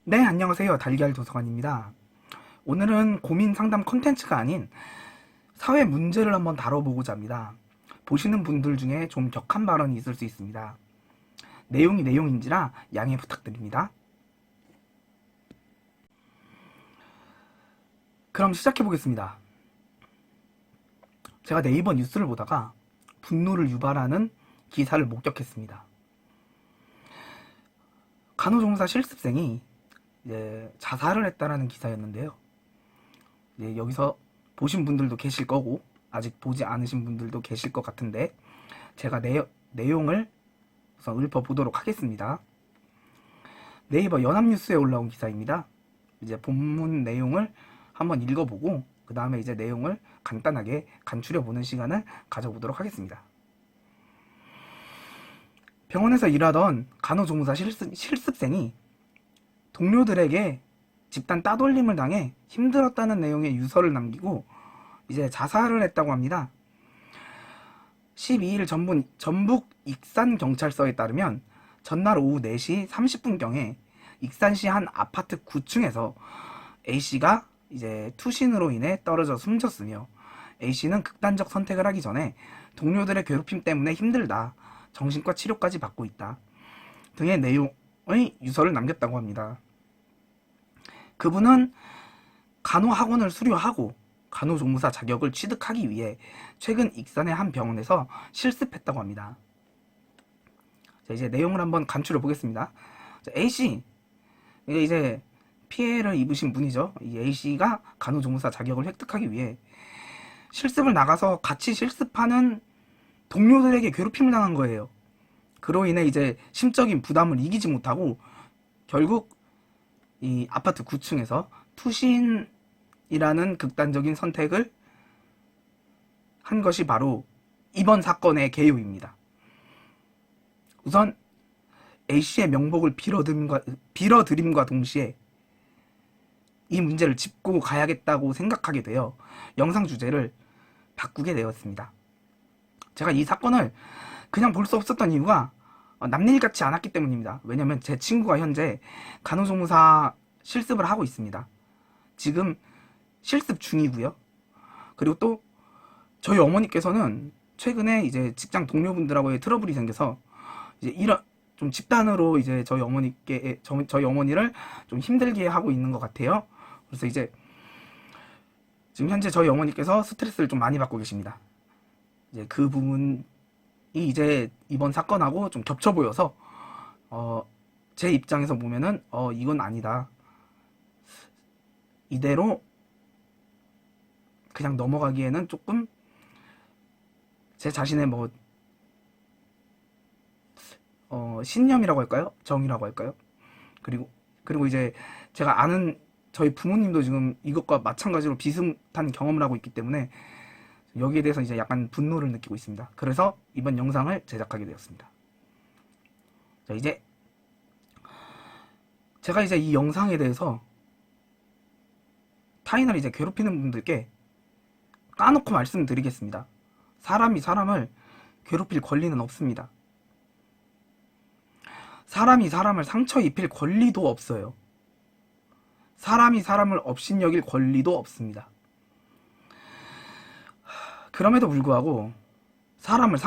네, 안녕하세요. 달걀 도서관입니다. 오늘은 고민 상담 컨텐츠가 아닌 사회 문제를 한번 다뤄보고자 합니다. 보시는 분들 중에 좀 격한 발언이 있을 수 있습니다. 내용이 내용인지라 양해 부탁드립니다. 그럼 시작해 보겠습니다. 제가 네이버 뉴스를 보다가 분노를 유발하는 기사를 목격했습니다. 간호조무사 실습생이 자살을 했다라는 기사였는데요. 여기서 보신 분들도 계실 거고 아직 보지 않으신 분들도 계실 것 같은데 제가 내용을 우선 읊어보도록 하겠습니다. 네이버 연합뉴스에 올라온 기사입니다. 이제 본문 내용을 한번 읽어보고 그 다음에 이제 내용을 간단하게 간추려보는 시간을 가져보도록 하겠습니다. 병원에서 일하던 간호조무사 실습생이 동료들에게 집단 따돌림을 당해 힘들었다는 내용의 유서를 남기고 이제 자살을 했다고 합니다. 12일 전북 익산경찰서에 따르면 전날 오후 4시 30분경에 익산시 한 아파트 9층에서 A씨가 이제 투신으로 인해 떨어져 숨졌으며 A씨는 극단적 선택을 하기 전에 동료들의 괴롭힘 때문에 힘들다, 정신과 치료까지 받고 있다 등의 내용의 유서를 남겼다고 합니다. 그분은 간호학원을 수료하고 간호조무사 자격을 취득하기 위해 최근 익산의 한 병원에서 실습했다고 합니다. 자, 이제 내용을 한번 간추려 보겠습니다. A씨, 이제 피해를 입으신 분이죠. 이 A씨가 간호조무사 자격을 획득하기 위해 실습을 나가서 같이 실습하는 동료들에게 괴롭힘을 당한 거예요. 그로 인해 이제 심적인 부담을 이기지 못하고 결국 이 아파트 9층에서 투신이라는 극단적인 선택을 한 것이 바로 이번 사건의 개요입니다. 우선 A씨의 명복을 빌어드림과 동시에 이 문제를 짚고 가야겠다고 생각하게 되어 영상 주제를 바꾸게 되었습니다. 제가 이 사건을 그냥 볼 수 없었던 이유가 남일 같지 않았기 때문입니다. 왜냐면 제 친구가 현재 간호조무사 실습을 하고 있습니다. 지금 실습 중이고요. 그리고 또 저희 어머니께서는 최근에 이제 직장 동료분들하고의 트러블이 생겨서 이제 이런 좀 집단으로 이제 저희 어머니를 좀 힘들게 하고 있는 것 같아요. 그래서 이제 지금 현재 저희 어머니께서 스트레스를 좀 많이 받고 계십니다. 이제 그 부분이 이제 이번 사건하고 좀 겹쳐 보여서 제 입장에서 보면은 이건 아니다. 이대로 그냥 넘어가기에는 조금 제 자신의 신념이라고 할까요? 정이라고 할까요? 그리고 이제 제가 아는 저희 부모님도 지금 이것과 마찬가지로 비슷한 경험을 하고 있기 때문에 여기에 대해서 이제 약간 분노를 느끼고 있습니다. 그래서 이번 영상을 제작하게 되었습니다. 자, 이제 제가 이제 이 영상에 대해서 타인을 이제 괴롭히는 분들께 까놓고 말씀드리겠습니다. 사람이 사람을 괴롭힐 권리는 없습니다. 사람이 사람을 상처 입힐 권리도 없어요. 사람이 사람을 업신여길 권리도 없습니다. 그럼에도 불구하고 사람을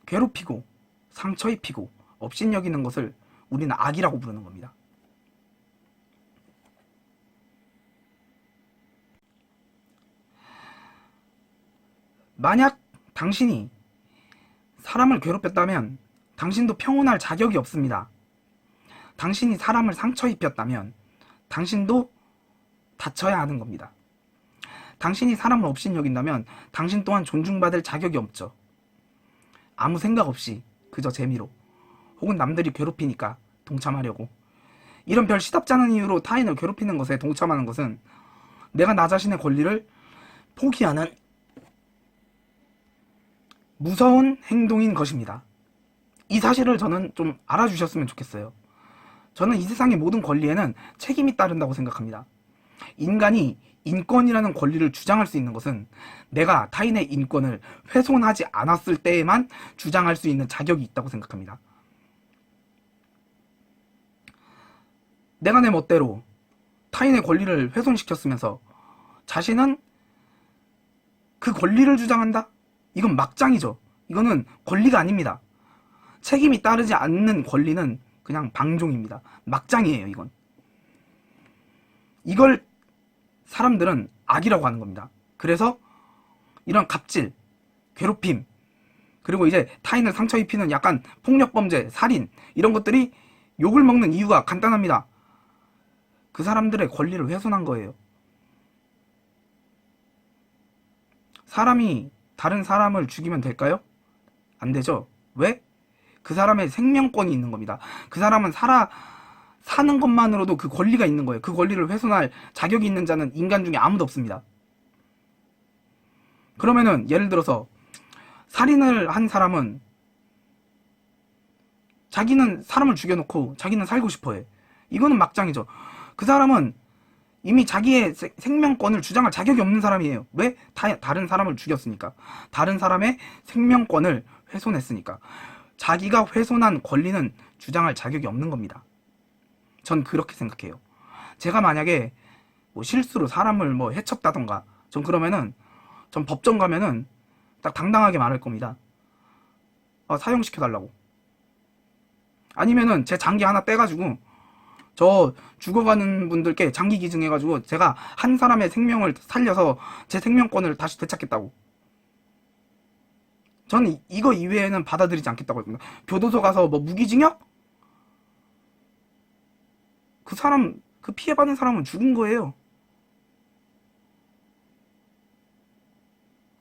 괴롭히고 상처 입히고 업신여기는 것을 우리는 악이라고 부르는 겁니다. 만약 당신이 사람을 괴롭혔다면 당신도 평온할 자격이 없습니다. 당신이 사람을 상처 입혔다면 당신도 다쳐야 하는 겁니다. 당신이 사람을 업신여긴다면 당신 또한 존중받을 자격이 없죠. 아무 생각 없이 그저 재미로 혹은 남들이 괴롭히니까 동참하려고 이런 별 시답지 않은 이유로 타인을 괴롭히는 것에 동참하는 것은 내가 나 자신의 권리를 포기하는 무서운 행동인 것입니다. 이 사실을 저는 좀 알아주셨으면 좋겠어요. 저는 이 세상의 모든 권리에는 책임이 따른다고 생각합니다. 인간이 인권이라는 권리를 주장할 수 있는 것은 내가 타인의 인권을 훼손하지 않았을 때에만 주장할 수 있는 자격이 있다고 생각합니다. 내가 내 멋대로 타인의 권리를 훼손시켰으면서 자신은 그 권리를 주장한다? 이건 막장이죠. 이거는 권리가 아닙니다. 책임이 따르지 않는 권리는 그냥 방종입니다. 막장이에요, 이건. 이걸 사람들은 악이라고 하는 겁니다. 그래서 이런 갑질, 괴롭힘, 그리고 이제 타인을 상처 입히는 약간 폭력범죄, 살인, 이런 것들이 욕을 먹는 이유가 간단합니다. 그 사람들의 권리를 훼손한 거예요. 사람이 다른 사람을 죽이면 될까요? 안 되죠. 왜? 그 사람의 생명권이 있는 겁니다. 그 사람은 사는 것만으로도 그 권리가 있는 거예요. 그 권리를 훼손할 자격이 있는 자는 인간 중에 아무도 없습니다. 그러면은 예를 들어서 살인을 한 사람은 자기는 사람을 죽여놓고 자기는 살고 싶어해. 이거는 막장이죠. 그 사람은 이미 자기의 생명권을 주장할 자격이 없는 사람이에요. 왜? 다른 사람을 죽였으니까. 다른 사람의 생명권을 훼손했으니까. 자기가 훼손한 권리는 주장할 자격이 없는 겁니다. 전 그렇게 생각해요. 제가 만약에 뭐 실수로 사람을 뭐 해쳤다던가, 전 그러면은 전 법정 가면은 딱 당당하게 말할 겁니다. 사형시켜달라고. 아니면은 제 장기 하나 떼가지고 저 죽어가는 분들께 장기 기증해가지고 제가 한 사람의 생명을 살려서 제 생명권을 다시 되찾겠다고. 저는 이거 이외에는 받아들이지 않겠다고 합니다. 교도소 가서 뭐 무기징역? 그 사람, 그 피해받은 사람은 죽은 거예요.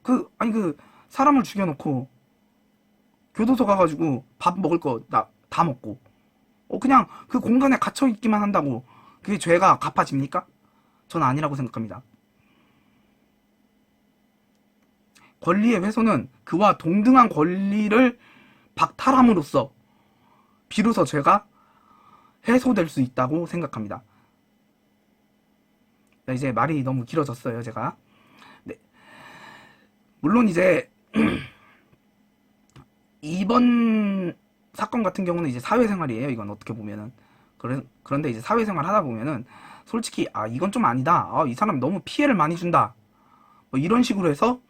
그 사람을 죽여놓고 교도소 가가지고 밥 먹을 거 다 먹고 그냥 그 공간에 갇혀 있기만 한다고 그게 죄가 갚아집니까? 전 아니라고 생각합니다. 권리의 훼손은 그와 동등한 권리를 박탈함으로써 비로소 죄가 해소될 수 있다고 생각합니다. 네, 이제 말이 너무 길어졌어요, 제가. 네. 물론 이제 이번 사건 같은 경우는 이제 사회생활이에요. 이건 어떻게 보면은. 그런데 이제 사회생활 하다 보면은 솔직히 이건 좀 아니다. 이 사람 너무 피해를 많이 준다. 뭐 이런 식으로 해서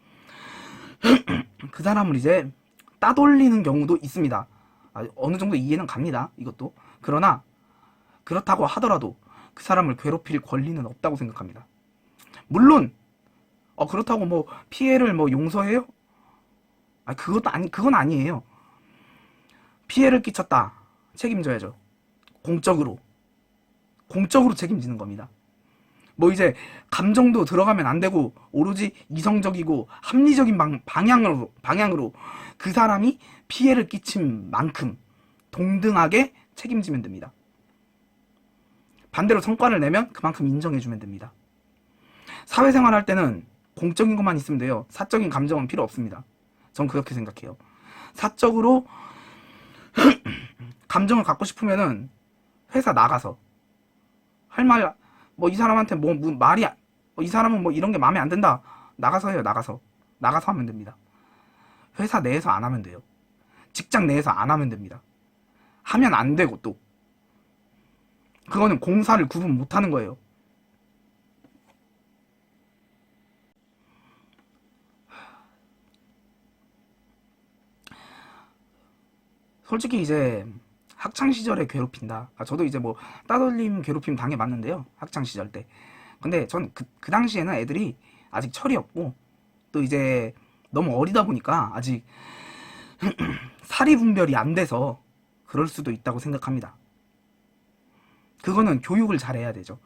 그 사람을 이제 따돌리는 경우도 있습니다. 어느 정도 이해는 갑니다. 이것도. 그러나 그렇다고 하더라도 그 사람을 괴롭힐 권리는 없다고 생각합니다. 물론 그렇다고 뭐 피해를 뭐 용서해요? 그건 아니에요. 피해를 끼쳤다. 책임져야죠. 공적으로 책임지는 겁니다. 뭐 이제 감정도 들어가면 안 되고 오로지 이성적이고 합리적인 방향으로 그 사람이 피해를 끼친 만큼 동등하게 책임지면 됩니다. 반대로 성과를 내면 그만큼 인정해주면 됩니다. 사회생활 할 때는 공적인 것만 있으면 돼요. 사적인 감정은 필요 없습니다. 전 그렇게 생각해요. 사적으로 감정을 갖고 싶으면은 회사 나가서 할 말, 뭐 이 사람한테 뭐 말이 이 사람은 뭐 이런 게 마음에 안 든다. 나가서 해요. 나가서 하면 됩니다. 회사 내에서 안 하면 돼요. 직장 내에서 안 하면 됩니다. 하면 안 되고 또 그거는 공사를 구분 못 하는 거예요. 솔직히 이제 학창시절에 괴롭힌다. 저도 이제 뭐 따돌림 괴롭힘 당해봤는데요. 학창시절 때. 근데 전 그 당시에는 애들이 아직 철이 없고 또 이제 너무 어리다 보니까 아직 사리 분별이 안 돼서 그럴 수도 있다고 생각합니다. 그거는 교육을 잘해야 되죠.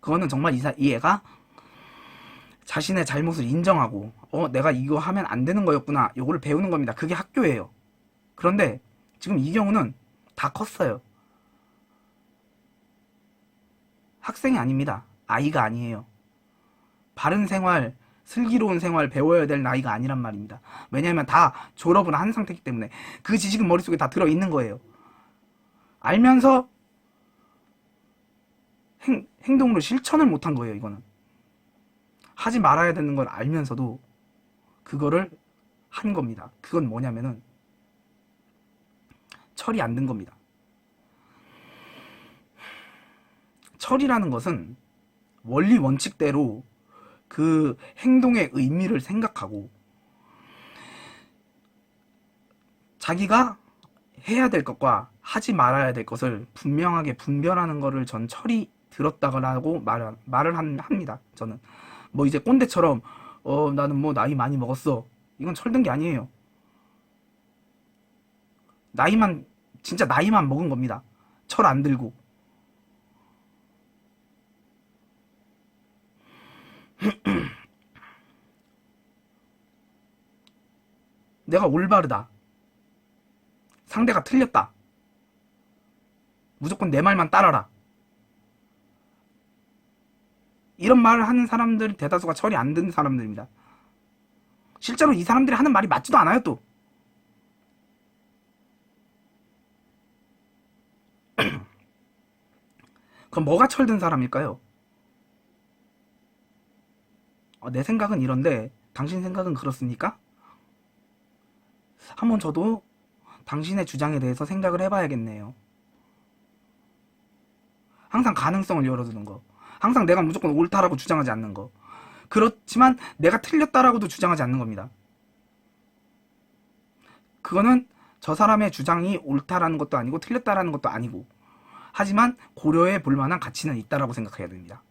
그거는 정말 이 애가 자신의 잘못을 인정하고 내가 이거 하면 안 되는 거였구나. 요거를 배우는 겁니다. 그게 학교예요. 그런데 지금 이 경우는 다 컸어요. 학생이 아닙니다. 아이가 아니에요. 바른 생활, 슬기로운 생활 배워야 될 나이가 아니란 말입니다. 왜냐하면 다 졸업을 한 상태이기 때문에 그 지식은 머릿속에 다 들어있는 거예요. 알면서 행동으로 실천을 못한 거예요. 이거는 하지 말아야 되는 걸 알면서도 그거를 한 겁니다. 그건 뭐냐면은 철이 안 든 겁니다. 철이라는 것은 원리 원칙대로 그 행동의 의미를 생각하고 자기가 해야 될 것과 하지 말아야 될 것을 분명하게 분별하는 거를 전 철이 들었다고 말을 합니다. 저는 뭐 이제 꼰대처럼 나는 뭐 나이 많이 먹었어, 이건 철든 게 아니에요. 진짜 나이만 먹은 겁니다. 철 안 들고. 내가 올바르다, 상대가 틀렸다, 무조건 내 말만 따라라, 이런 말을 하는 사람들 대다수가 철이 안 든 사람들입니다. 실제로 이 사람들이 하는 말이 맞지도 않아요. 또 그럼 뭐가 철든 사람일까요? 내 생각은 이런데 당신 생각은 그렇습니까? 한번 저도 당신의 주장에 대해서 생각을 해봐야겠네요. 항상 가능성을 열어두는 거, 항상 내가 무조건 옳다라고 주장하지 않는 거, 그렇지만 내가 틀렸다라고도 주장하지 않는 겁니다. 그거는 저 사람의 주장이 옳다라는 것도 아니고 틀렸다라는 것도 아니고, 하지만 고려해 볼 만한 가치는 있다라고 생각해야 됩니다.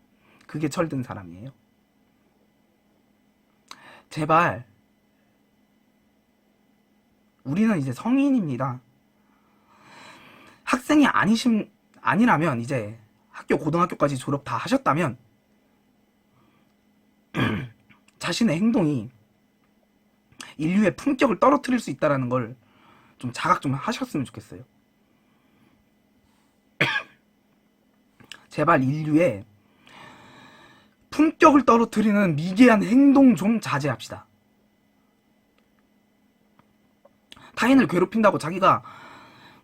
그게 철든 사람이에요. 제발, 우리는 이제 성인입니다. 학생이 아니라면, 이제 학교 고등학교까지 졸업 다 하셨다면 자신의 행동이 인류의 품격을 떨어뜨릴 수 있다는 걸 좀 자각 좀 하셨으면 좋겠어요. 제발 인류의 품격을 떨어뜨리는 미개한 행동 좀 자제합시다. 타인을 괴롭힌다고 자기가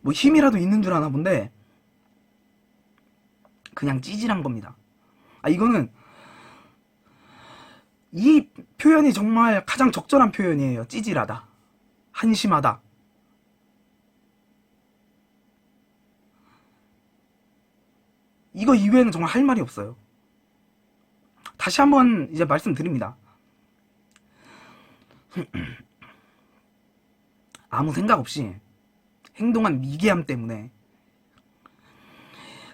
뭐 힘이라도 있는 줄 아나 본데 그냥 찌질한 겁니다. 이거는, 이 표현이 정말 가장 적절한 표현이에요. 찌질하다, 한심하다. 이거 이외에는 정말 할 말이 없어요. 다시 한번 이제 말씀드립니다. 아무 생각 없이 행동한 미개함 때문에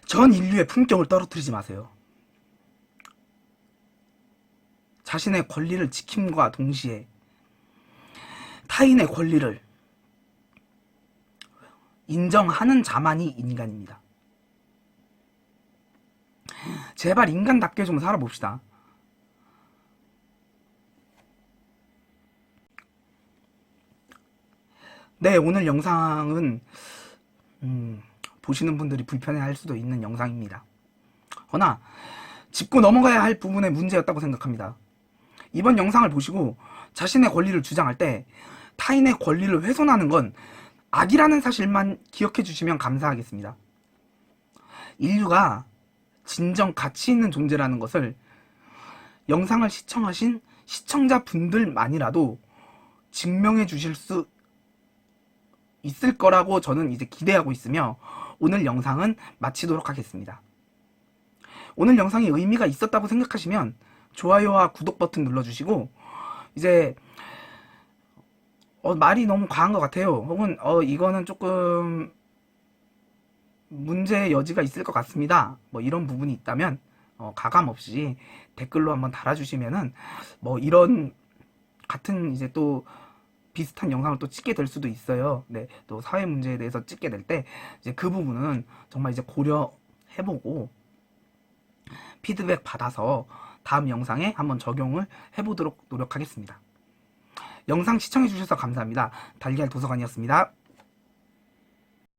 전 인류의 품격을 떨어뜨리지 마세요. 자신의 권리를 지킴과 동시에 타인의 권리를 인정하는 자만이 인간입니다. 제발 인간답게 좀 살아봅시다. 네, 오늘 영상은 보시는 분들이 불편해할 수도 있는 영상입니다. 허나 짚고 넘어가야 할 부분의 문제였다고 생각합니다. 이번 영상을 보시고 자신의 권리를 주장할 때 타인의 권리를 훼손하는 건 악이라는 사실만 기억해 주시면 감사하겠습니다. 인류가 진정 가치 있는 존재라는 것을 영상을 시청하신 시청자분들만이라도 증명해 주실 수 있을 거라고 저는 이제 기대하고 있으며, 오늘 영상은 마치도록 하겠습니다. 오늘 영상이 의미가 있었다고 생각하시면 좋아요와 구독 버튼 눌러주시고, 이제 말이 너무 과한 것 같아요, 혹은 이거는 조금 문제의 여지가 있을 것 같습니다, 뭐 이런 부분이 있다면 가감없이 댓글로 한번 달아주시면은 뭐 이런 같은 이제 또 비슷한 영상을 또 찍게 될 수도 있어요. 네, 또 사회 문제에 대해서 찍게 될 때 이제 그 부분은 정말 이제 고려해보고 피드백 받아서 다음 영상에 한번 적용을 해보도록 노력하겠습니다. 영상 시청해주셔서 감사합니다. 달걀 도서관이었습니다.